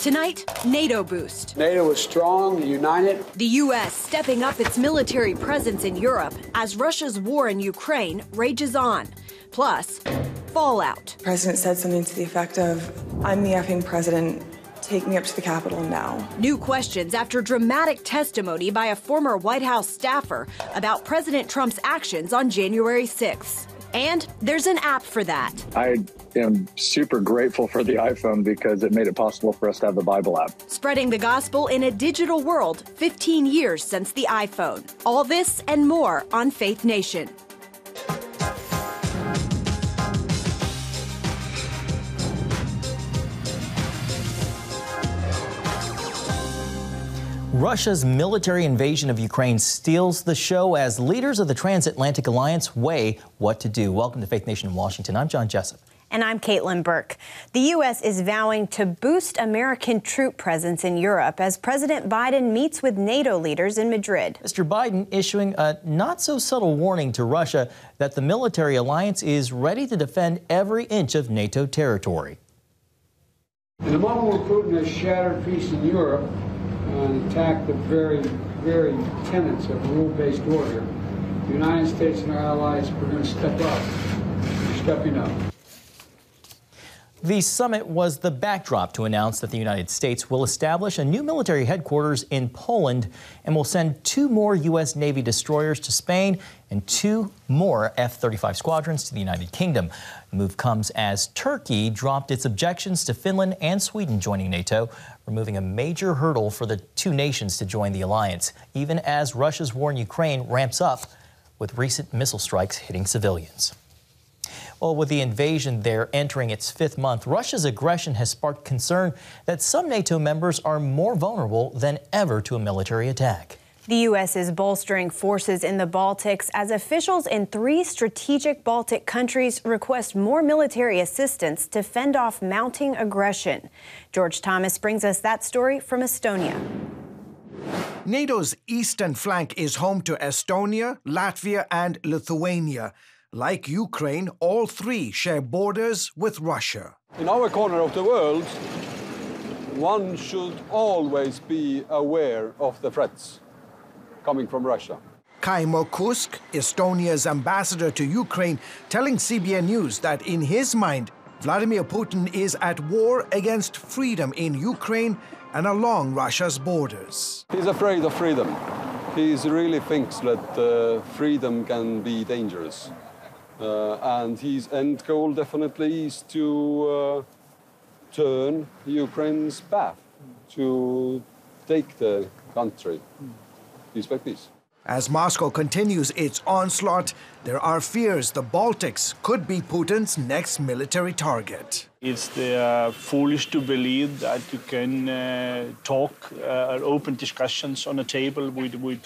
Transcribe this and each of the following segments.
Tonight, NATO boost. NATO is strong, united. The U.S. stepping up its military presence in Europe as Russia's war in Ukraine rages on. Plus, fallout. The president said something to the effect of, "I'm the effing president. Take me up to the Capitol now." New questions after dramatic testimony by a former White House staffer about President Trump's actions on January 6th. And there's an app for that. I am super grateful for the iPhone because it made it possible for us to have the Bible app. Spreading the gospel in a digital world 15 years since the iPhone. All this and more on Faith Nation. Russia's military invasion of Ukraine steals the show as leaders of the Transatlantic Alliance weigh what to do. Welcome to Faith Nation in Washington. I'm John Jessup. And I'm Caitlin Burke. The U.S. is vowing to boost American troop presence in Europe as President Biden meets with NATO leaders in Madrid. Mr. Biden issuing a not-so-subtle warning to Russia that the military alliance is ready to defend every inch of NATO territory. In the moment where Putin has shattered peace in Europe and attacked the very tenets of rule-based order, the United States and our allies are going to step up. We're stepping up. The summit was the backdrop to announce that the United States will establish a new military headquarters in Poland and will send 2 more U.S. Navy destroyers to Spain and 2 more F-35 squadrons to the United Kingdom. The move comes as Turkey dropped its objections to Finland and Sweden joining NATO, removing a major hurdle for the 2 nations to join the alliance, even as Russia's war in Ukraine ramps up with recent missile strikes hitting civilians. Well, with the invasion there entering its 5th month, Russia's aggression has sparked concern that some NATO members are more vulnerable than ever to a military attack. The U.S. is bolstering forces in the Baltics as officials in 3 strategic Baltic countries request more military assistance to fend off mounting aggression. George Thomas brings us that story from Estonia. NATO's eastern flank is home to Estonia, Latvia, and Lithuania. Like Ukraine, all 3 share borders with Russia. In our corner of the world, one should always be aware of the threats coming from Russia. Kaimo Kusk, Estonia's ambassador to Ukraine, telling CBN News that in his mind, Vladimir Putin is at war against freedom in Ukraine and along Russia's borders. He's afraid of freedom. He really thinks that freedom can be dangerous. And his end goal definitely is to turn Ukraine's path, to take the country piece by piece. As Moscow continues its onslaught, there are fears the Baltics could be Putin's next military target. It's foolish to believe that you can talk open discussions on a table with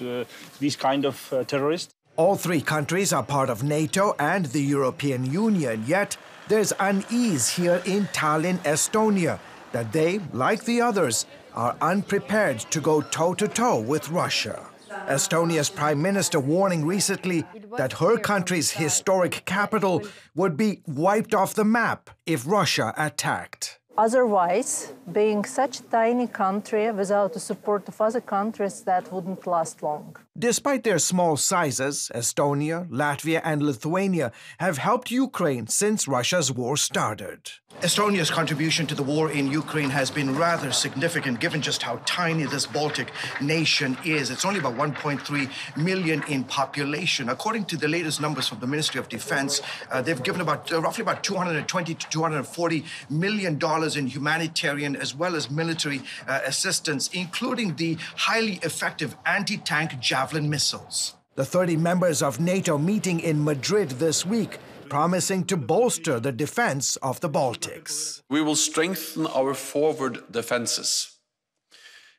these kind of terrorists. All 3 countries are part of NATO and the European Union, yet there's unease here in Tallinn, Estonia, that they, like the others, are unprepared to go toe-to-toe with Russia. Estonia's Prime Minister warning recently that her country's historic capital would be wiped off the map if Russia attacked. Otherwise, being such a tiny country without the support of other countries, that wouldn't last long. Despite their small sizes, Estonia, Latvia, and Lithuania have helped Ukraine since Russia's war started. Estonia's contribution to the war in Ukraine has been rather significant, given just how tiny this Baltic nation is. It's only about 1.3 million in population. According to the latest numbers from the Ministry of Defense, they've given roughly about $220 to $240 million in humanitarian as well as military assistance, including the highly effective anti-tank Javelin missiles. The 30 members of NATO meeting in Madrid this week, promising to bolster the defense of the Baltics. We will strengthen our forward defenses.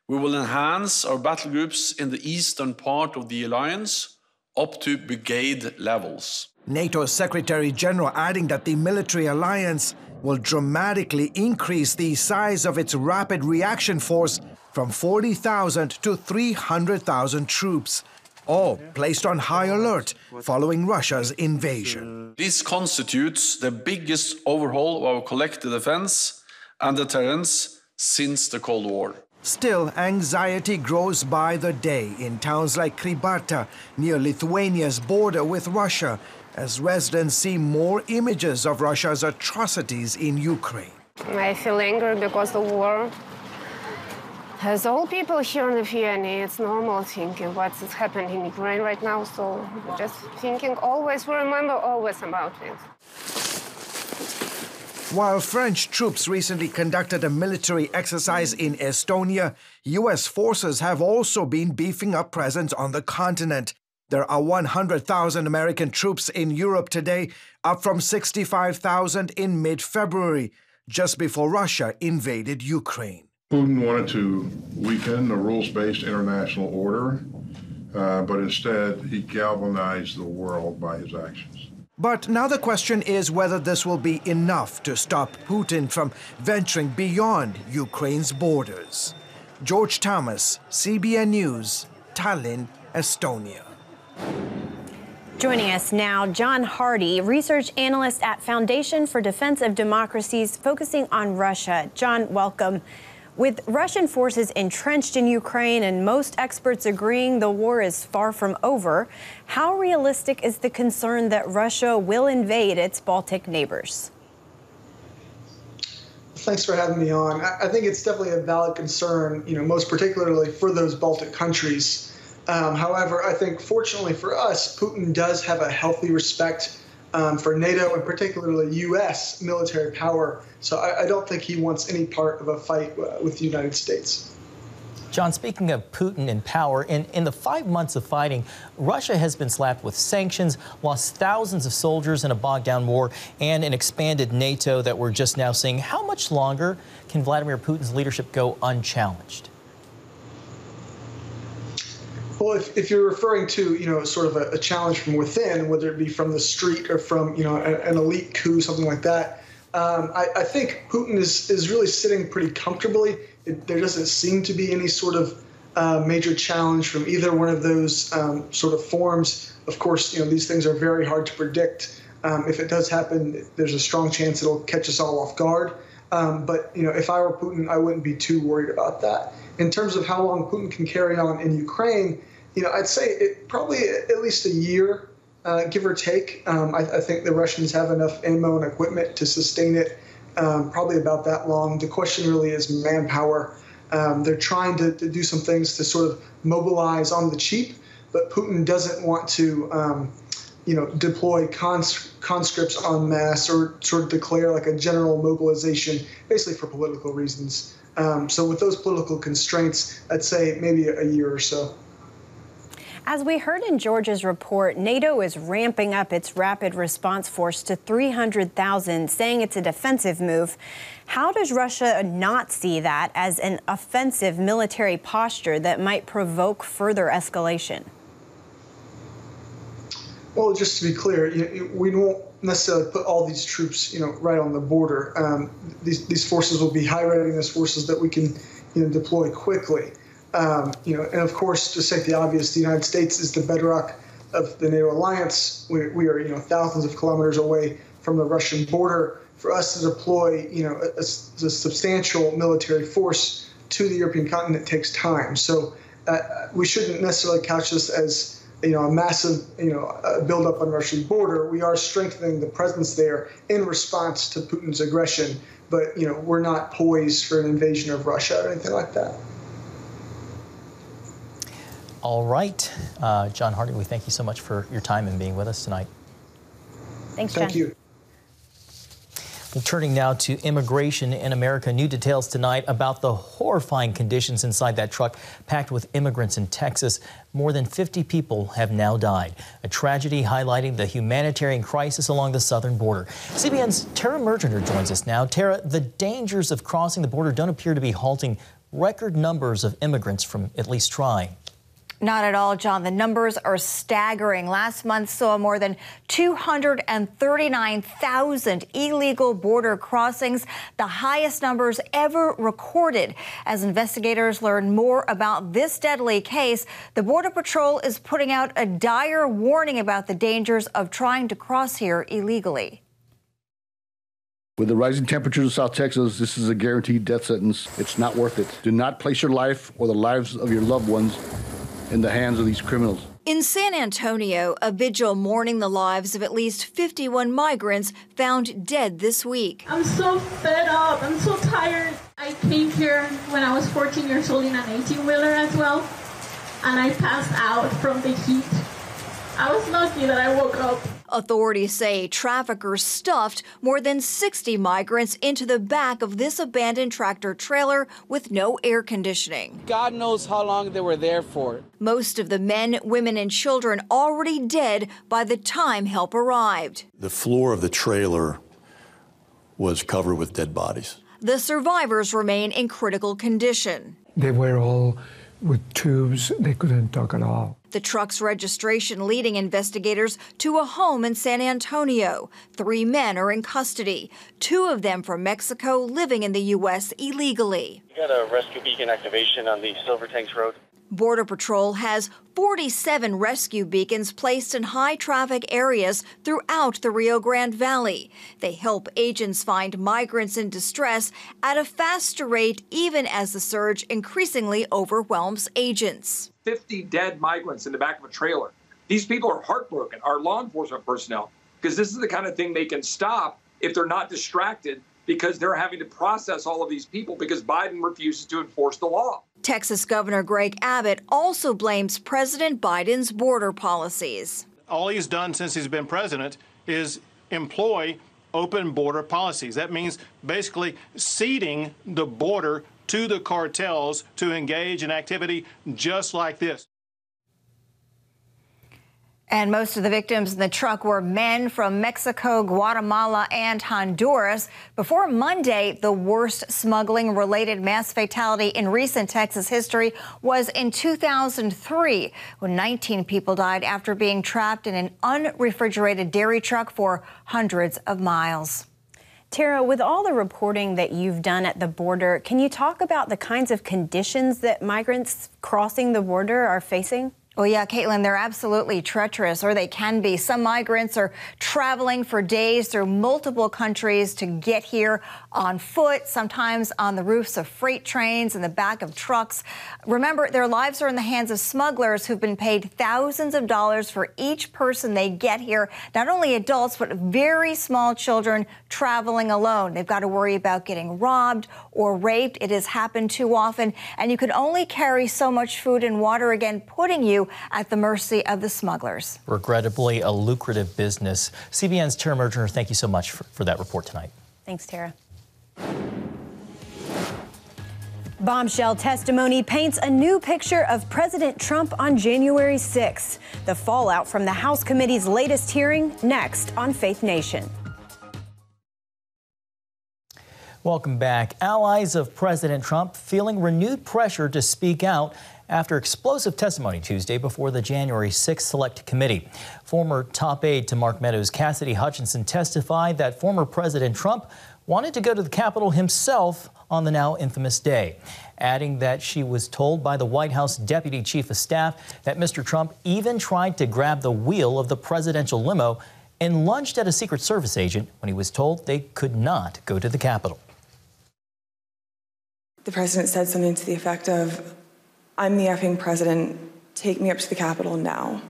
We will enhance our battle groups in the eastern part of the alliance up to brigade levels. NATO's Secretary General adding that the military alliance will dramatically increase the size of its rapid reaction force from 40,000 to 300,000 troops, all placed on high alert following Russia's invasion. This constitutes the biggest overhaul of our collective defense and deterrence since the Cold War. Still, anxiety grows by the day in towns like Krybata, near Lithuania's border with Russia, as residents see more images of Russia's atrocities in Ukraine. I feel angry because the war. As all people here in Lithuania, it's normal thinking what's happening in Ukraine right now, so just thinking always, we remember always about it. While French troops recently conducted a military exercise in Estonia, U.S. forces have also been beefing up presence on the continent. There are 100,000 American troops in Europe today, up from 65,000 in mid-February, just before Russia invaded Ukraine. Putin wanted to weaken the rules-based international order, but instead he galvanized the world by his actions. But now the question is whether this will be enough to stop Putin from venturing beyond Ukraine's borders. George Thomas, CBN News, Tallinn, Estonia. Joining us now, John Hardy, research analyst at Foundation for Defense of Democracies, focusing on Russia. John, welcome. With Russian forces entrenched in Ukraine and most experts agreeing the war is far from over, how realistic is the concern that Russia will invade its Baltic neighbors? Thanks for having me on. I think it's definitely a valid concern, most particularly for those Baltic countries. However, I think fortunately for us, Putin does have a healthy respect for NATO and particularly U.S. military power. So I don't think he wants any part of a fight with the United States. John, speaking of Putin and power, in the 5 months of fighting, Russia has been slapped with sanctions, lost thousands of soldiers in a bogged-down war, and an expanded NATO that we're just now seeing. How much longer can Vladimir Putin's leadership go unchallenged? Well, if you're referring to, sort of a challenge from within, whether it be from the street or from, an elite coup, something like that, I think Putin is really sitting pretty comfortably. There doesn't seem to be any sort of major challenge from either one of those sort of forms. Of course, these things are very hard to predict. If it does happen, there's a strong chance it'll catch us all off guard. But, if I were Putin, I wouldn't be too worried about that. In terms of how long Putin can carry on in Ukraine, I'd say it probably at least a year, give or take. I think the Russians have enough ammo and equipment to sustain it probably about that long. The question really is manpower. They're trying to do some things to sort of mobilize on the cheap, but Putin doesn't want to, deploy conscripts en masse or sort of declare like a general mobilization, basically for political reasons. So with those political constraints, I'd say maybe a year or so. As we heard in George's report, NATO is ramping up its rapid response force to 300,000, saying it's a defensive move. How does Russia not see that as an offensive military posture that might provoke further escalation? Well, just to be clear, we won't necessarily put all these troops, right on the border. These forces will be high readiness forces that we can, deploy quickly. And of course, to state the obvious, the United States is the bedrock of the NATO alliance. We are, thousands of kilometers away from the Russian border. For us to deploy, a substantial military force to the European continent takes time. So we shouldn't necessarily couch this as, a massive, buildup on the Russian border. We are strengthening the presence there in response to Putin's aggression. But, we're not poised for an invasion of Russia or anything like that. All right. John Hardy, we thank you so much for your time and being with us tonight. Thanks, John. Thank you. Well, turning now to immigration in America. New details tonight about the horrifying conditions inside that truck packed with immigrants in Texas. More than 50 people have now died. A tragedy highlighting the humanitarian crisis along the southern border. CBN's Tara Mergenter joins us now. Tara, the dangers of crossing the border don't appear to be halting record numbers of immigrants from at least trying. Not at all, John. The numbers are staggering. Last month saw more than 239,000 illegal border crossings, the highest numbers ever recorded. As investigators learn more about this deadly case, the Border Patrol is putting out a dire warning about the dangers of trying to cross here illegally. With the rising temperatures of South Texas, this is a guaranteed death sentence. It's not worth it. Do not place your life or the lives of your loved ones in the hands of these criminals. In San Antonio, a vigil mourning the lives of at least 51 migrants found dead this week. I'm so fed up. I'm so tired. I came here when I was 14 years old in an 18-wheeler as well, and I passed out from the heat. I was lucky that I woke up. Authorities say traffickers stuffed more than 60 migrants into the back of this abandoned tractor trailer with no air conditioning. God knows how long they were there for. Most of the men, women, and children already dead by the time help arrived. The floor of the trailer was covered with dead bodies. The survivors remain in critical condition. They were all with tubes. They couldn't talk at all. The truck's registration leading investigators to a home in San Antonio. 3 men are in custody, 2 of them from Mexico living in the U.S. illegally. You got a rescue beacon activation on the Silver Tanks Road. Border Patrol has 47 rescue beacons placed in high-traffic areas throughout the Rio Grande Valley. They help agents find migrants in distress at a faster rate, even as the surge increasingly overwhelms agents. 50 dead migrants in the back of a trailer. These people are heartbroken, our law enforcement personnel, because this is the kind of thing they can stop if they're not distracted, because they're having to process all of these people because Biden refuses to enforce the law. Texas Governor Greg Abbott also blames President Biden's border policies. All he's done since he's been president is employ open border policies. That means basically ceding the border to the cartels to engage in activity just like this. And most of the victims in the truck were men from Mexico, Guatemala, and Honduras. Before Monday, the worst smuggling-related mass fatality in recent Texas history was in 2003, when 19 people died after being trapped in an unrefrigerated dairy truck for hundreds of miles. Tara, with all the reporting that you've done at the border, can you talk about the kinds of conditions that migrants crossing the border are facing? Well, yeah, Caitlin, they're absolutely treacherous, or they can be. Some migrants are traveling for days through multiple countries to get here on foot, sometimes on the roofs of freight trains, in the back of trucks. Remember, their lives are in the hands of smugglers who've been paid thousands of dollars for each person they get here. Not only adults, but very small children traveling alone. They've got to worry about getting robbed or raped. It has happened too often, and you can only carry so much food and water, again, putting you at the mercy of the smugglers. Regrettably, a lucrative business. CBN's Tara Merger, thank you so much for that report tonight. Thanks, Tara. Bombshell testimony paints a new picture of President Trump on January 6th. The fallout from the House committee's latest hearing, next on Faith Nation. Welcome back. Allies of President Trump feeling renewed pressure to speak out after explosive testimony Tuesday before the January 6th Select Committee. Former top aide to Mark Meadows, Cassidy Hutchinson, testified that former President Trump wanted to go to the Capitol himself on the now infamous day, adding that she was told by the White House Deputy Chief of Staff that Mr. Trump even tried to grab the wheel of the presidential limo and lunged at a Secret Service agent when he was told they could not go to the Capitol. The president said something to the effect of, "I'm the effing president. Take me up to the Capitol now."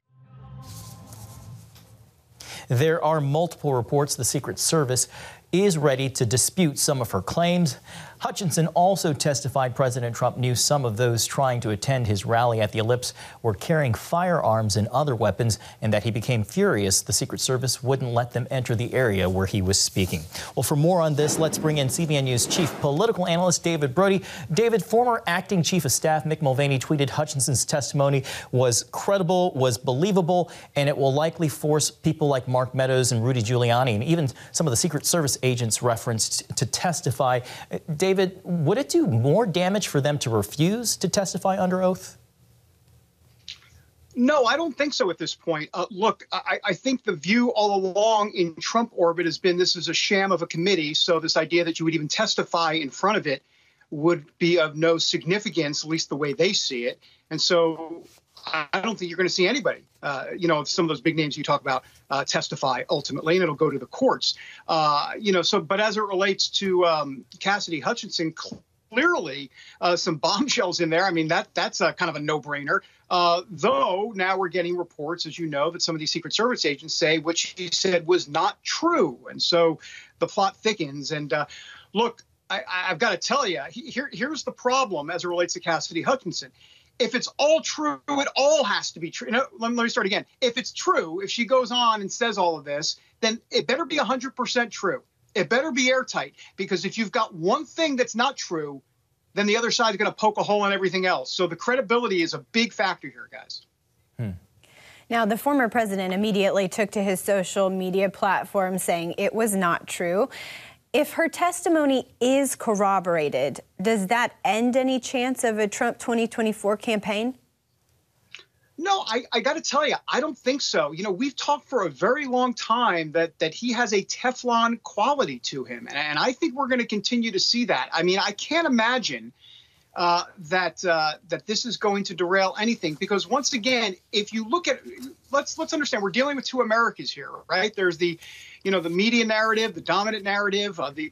There are multiple reports the Secret Service is ready to dispute some of her claims. Hutchinson also testified President Trump knew some of those trying to attend his rally at the Ellipse were carrying firearms and other weapons, and that he became furious the Secret Service wouldn't let them enter the area where he was speaking. Well, for more on this, let's bring in CBN News Chief Political Analyst David Brody. David, former Acting Chief of Staff Mick Mulvaney tweeted Hutchinson's testimony was credible, was believable, and it will likely force people like Mark Meadows and Rudy Giuliani and even some of the Secret Service agents referenced to testify. David, would it do more damage for them to refuse to testify under oath? No, I don't think so at this point. Look, I think the view all along in Trump orbit has been this is a sham of a committee. So this idea that you would even testify in front of it would be of no significance, at least the way they see it. And so I don't think you're going to see anybody, some of those big names you talk about testify ultimately, and it'll go to the courts. But as it relates to Cassidy Hutchinson, clearly some bombshells in there. I mean, that's a kind of a no-brainer. Though now we're getting reports, as you know, that some of these Secret Service agents say which he said was not true. And so the plot thickens. And look, I've got to tell you, here's the problem as it relates to Cassidy Hutchinson. If it's all true, it all has to be true. Let me start again. If it's true, if she goes on and says all of this, then it better be 100% true. It better be airtight, because if you've got one thing that's not true, then the other side is going to poke a hole in everything else. So the credibility is a big factor here, guys. Now, the former president immediately took to his social media platform saying it was not true. If her testimony is corroborated, does that end any chance of a Trump 2024 campaign? No, I got to tell you, I don't think so. We've talked for a very long time that he has a Teflon quality to him. And I think we're going to continue to see that. I mean, I can't imagine that this is going to derail anything, because once again, if you look at, let's understand, we're dealing with two Americas here, right? There's the media narrative, the dominant narrative, the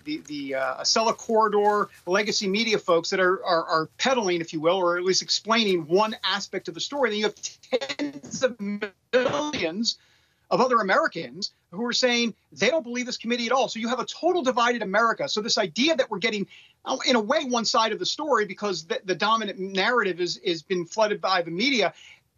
Acela Corridor, legacy media folks that are peddling, if you will, or at least explaining one aspect of the story. Then you have tens of millions of other Americans who are saying they don't believe this committee at all. So you have a total divided America. So this idea that we're getting, in a way, one side of the story because the dominant narrative is been flooded by the media,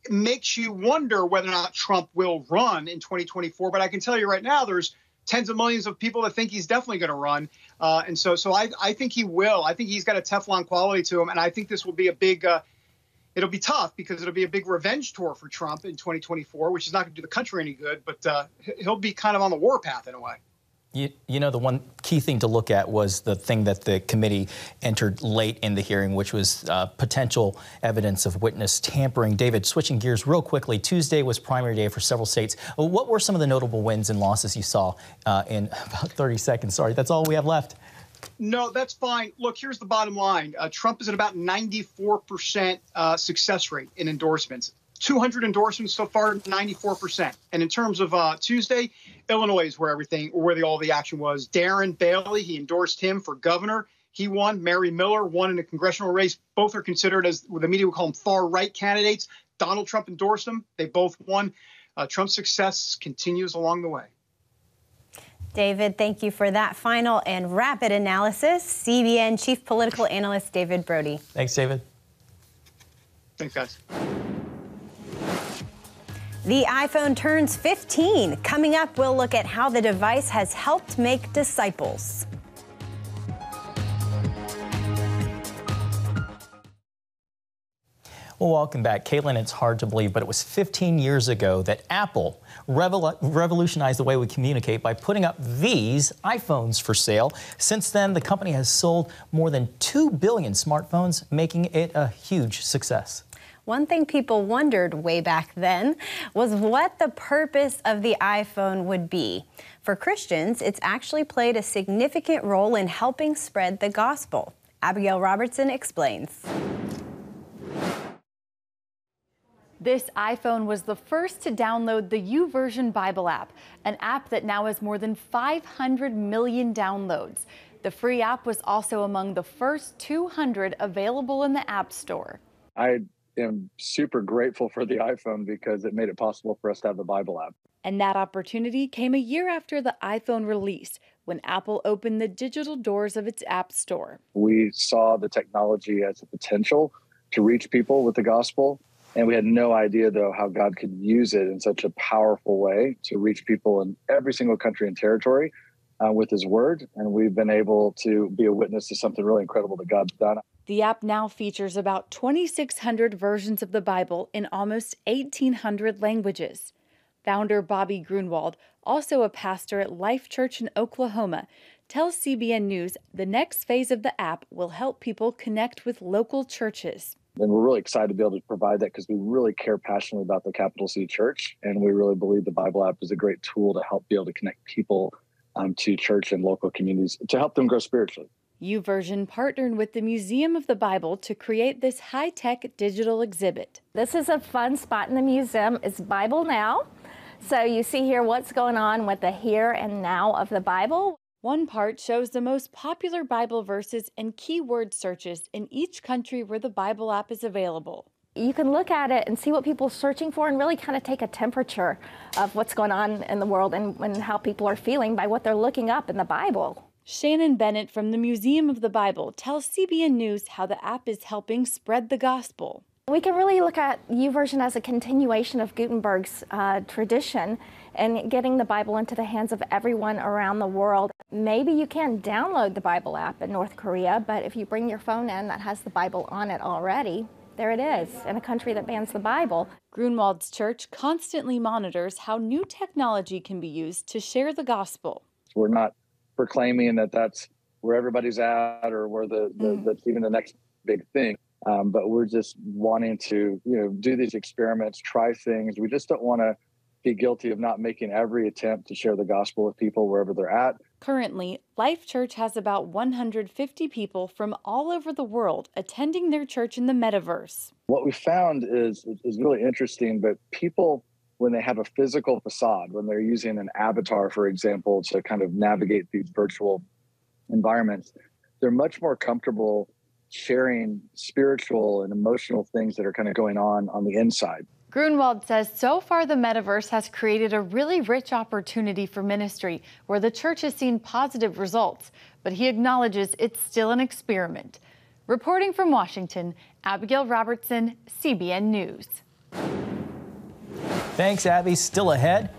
makes you wonder whether or not Trump will run in 2024. But I can tell you right now, there's tens of millions of people that think he's definitely going to run. And so I think he will. I think he's got a Teflon quality to him. And I think this will be a big it'll be tough because it'll be a big revenge tour for Trump in 2024, which is not going to do the country any good. But he'll be kind of on the warpath in a way. The one key thing to look at was the thing that the committee entered late in the hearing, which was potential evidence of witness tampering. David, switching gears real quickly, Tuesday was primary day for several states. What were some of the notable wins and losses you saw in about 30 seconds? Sorry, that's all we have left. No, that's fine. Look, here's the bottom line. Trump is at about 94% success rate in endorsements. 200 endorsements so far, 94%. And in terms of Tuesday, Illinois is where all the action was. Darren Bailey, he endorsed him for governor. He won. Mary Miller won in a congressional race. Both are considered, as the media would call them, far-right candidates. Donald Trump endorsed them. They both won. Trump's success continues along the way. David, thank you for that final and rapid analysis. CBN Chief Political Analyst David Brody. Thanks, David. Thanks, guys. The iPhone turns 15. Coming up, we'll look at how the device has helped make disciples. Well, welcome back. Caitlin, it's hard to believe, but it was 15 years ago that Apple revolutionized the way we communicate by putting up these iPhones for sale. Since then, the company has sold more than 2 billion smartphones, making it a huge success. One thing people wondered way back then was what the purpose of the iPhone would be. For Christians, it's actually played a significant role in helping spread the gospel. Abigail Robertson explains. This iPhone was the first to download the YouVersion Bible app, an app that now has more than 500 million downloads. The free app was also among the first 200 available in the App Store. I am super grateful for the iPhone because it made it possible for us to have the Bible app. And that opportunity came a year after the iPhone release, when Apple opened the digital doors of its App Store. We saw the technology as a potential to reach people with the gospel. And we had no idea, though, how God could use it in such a powerful way to reach people in every single country and territory with his word. And we've been able to be a witness to something really incredible that God's done. The app now features about 2,600 versions of the Bible in almost 1,800 languages. Founder Bobby Grunwald, also a pastor at Life Church in Oklahoma, tells CBN News the next phase of the app will help people connect with local churches. And we're really excited to be able to provide that because we really care passionately about the Capital C Church. And we really believe the Bible app is a great tool to help be able to connect people to church and local communities to help them grow spiritually. YouVersion partnered with the Museum of the Bible to create this high-tech digital exhibit. This is a fun spot in the museum. It's Bible Now. So you see here what's going on with the here and now of the Bible. One part shows the most popular Bible verses and keyword searches in each country where the Bible app is available. You can look at it and see what people are searching for and really kind of take a temperature of what's going on in the world and how people are feeling by what they're looking up in the Bible. Shannon Bennett from the Museum of the Bible tells CBN News how the app is helping spread the gospel. We can really look at YouVersion as a continuation of Gutenberg's tradition and getting the Bible into the hands of everyone around the world. Maybe you can't download the Bible app in North Korea, but if you bring your phone in that has the Bible on it already, there it is, in a country that bans the Bible. Grunwald's church constantly monitors how new technology can be used to share the gospel. We're not proclaiming that that's where everybody's at or where that's even the next big thing. But we're just wanting to, do these experiments, try things. We just don't want to be guilty of not making every attempt to share the gospel with people wherever they're at. Currently, Life Church has about 150 people from all over the world attending their church in the metaverse. What we found is really interesting, but people, when they have a physical facade, when they're using an avatar, for example, to kind of navigate these virtual environments, they're much more comfortable sharing spiritual and emotional things that are kind of going on the inside. Grunwald says so far the metaverse has created a really rich opportunity for ministry where the church has seen positive results, but he acknowledges it's still an experiment. Reporting from Washington, Abigail Robertson, CBN News. Thanks, Abby. Still ahead,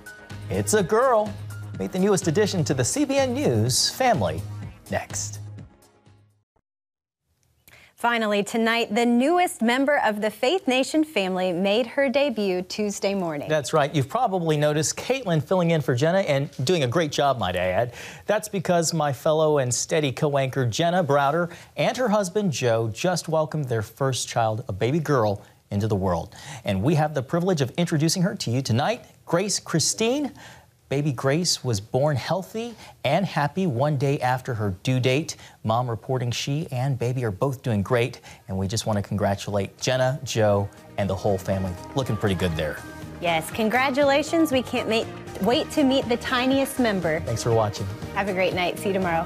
it's a girl. Meet the newest addition to the CBN News family next. Finally, tonight, the newest member of the Faith Nation family made her debut Tuesday morning. That's right. You've probably noticed Caitlin filling in for Jenna and doing a great job, might I add. That's because my fellow and steady co-anchor Jenna Browder and her husband Joe just welcomed their first child, a baby girl, into the world. And we have the privilege of introducing her to you tonight, Grace Christine. Baby Grace was born healthy and happy one day after her due date. Mom reporting she and baby are both doing great. And we just want to congratulate Jenna, Joe, and the whole family. Looking pretty good there. Yes, congratulations. We can't wait to meet the tiniest member. Thanks for watching. Have a great night. See you tomorrow.